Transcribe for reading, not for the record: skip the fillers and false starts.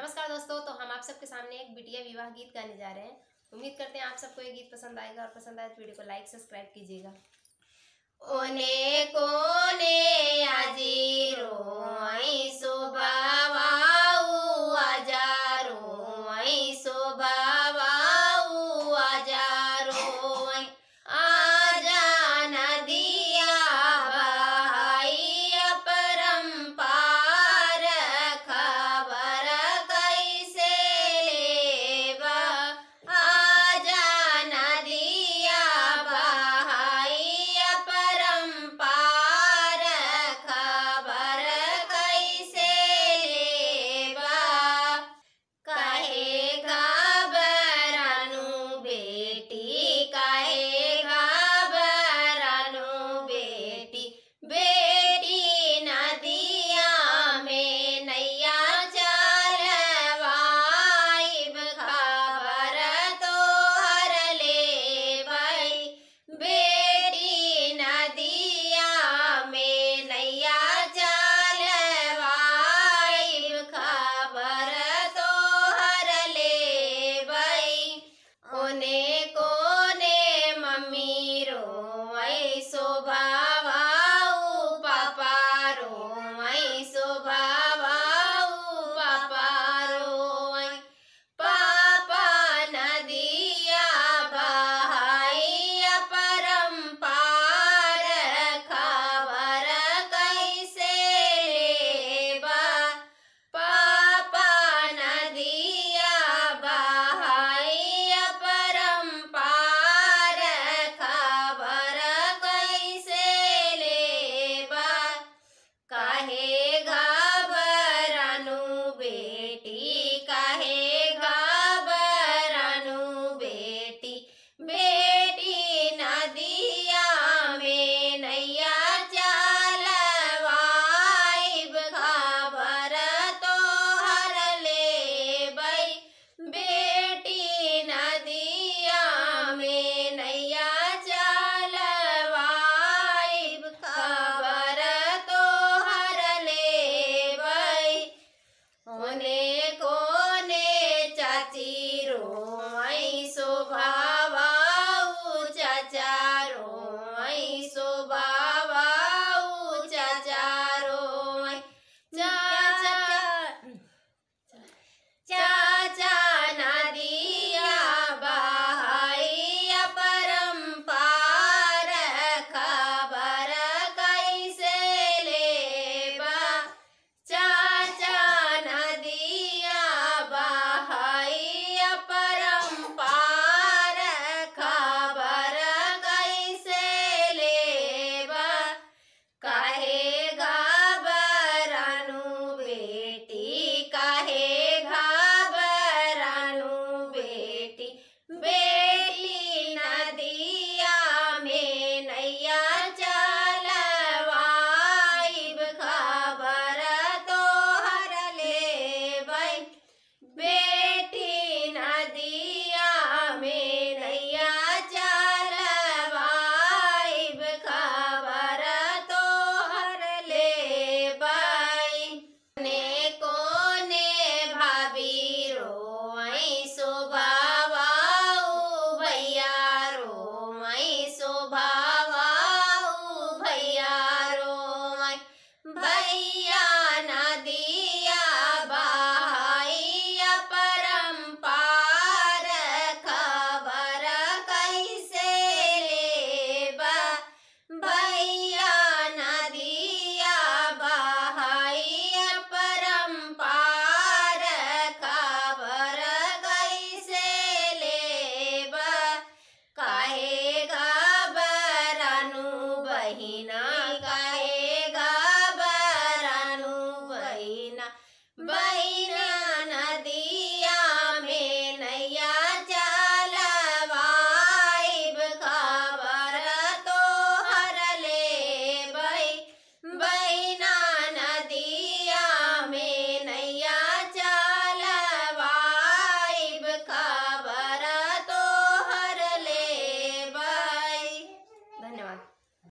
नमस्कार दोस्तों, तो हम आप सबके सामने एक बिटिया विवाह गीत गाने जा रहे हैं। उम्मीद करते हैं आप सबको ये गीत पसंद आएगा और पसंद आए तो वीडियो को लाइक सब्सक्राइब कीजिएगा। ओने कोने आजी रोई सुबावाऊ आजा रोई सुबावाऊ आजा रोई आजा नदिया बहाई अपरंपार खबर कैसे लेवा आजा नदिया बहाई अपरंपार खबर कैसे लेवा कहे घबरानु बेटी कहे घबरानु बेटी बेटी नदिया में नैया चलवाइब खबर तो हर लेवई बेटी नदिया में नैया चलवाइब खबर तो हर लेवई ओने कोने मम्मी रोई शोभावाऊ पापा रोई शोभावाऊ पापा रोई पापा नदिया बहाई अपरंपार खबर कैसे लेवा पापा नदिया बहाई अपरंपार खबर कैसे लेवा काहे घबरानु बेटी काहे घबरानु बेटी बेटी नदिया में नैया चलवाइब खबर तो हर लेवई बेटी नदिया में नैया चलवाइब खबर तो हर लेवई ओने